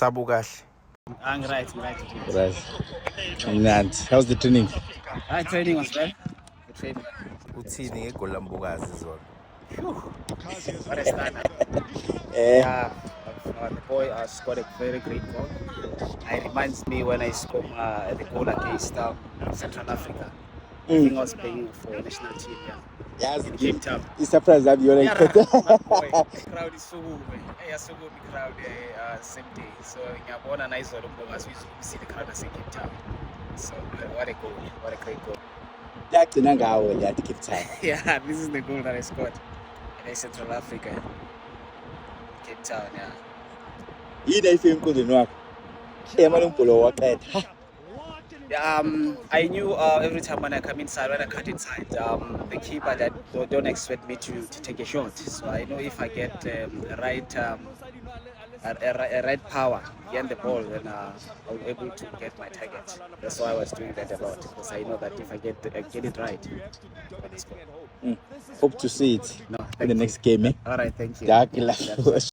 Sabu kahle. I'm right. Right. And how's the training? Training was well. The training. Uthini ngegoli lambukazi izolo? What a standard. Eh, Yeah, the boy scored a very great goal. It reminds me when I scored the goal against Central Africa. I think I was playing for national team. Yeah. yes, In Cape Town. it's surprised that you're Yeah, like my boy. The crowd is so good. Yeah, so good. The crowd same day. So ngiyabona na izolo because we see the crowd as in Cape Town. So what a goal! What a great goal! yagcina ngawe le Cape Town. Yeah, this is the goal that I scored in Central Africa, Cape Town. Yeah. Yini ayifike emqondweni wakho? Manje umbholo waqeda. I knew every time when I come inside, when I cut inside, the keeper that don't expect me to take a shot. So I know if I get a right power behind the ball, then I'll be able to get my target. That's why I was doing that a lot because I know that if I get it right, I can score. Hope to see it No, in thank the you. next game. All right, thank you. Dakila.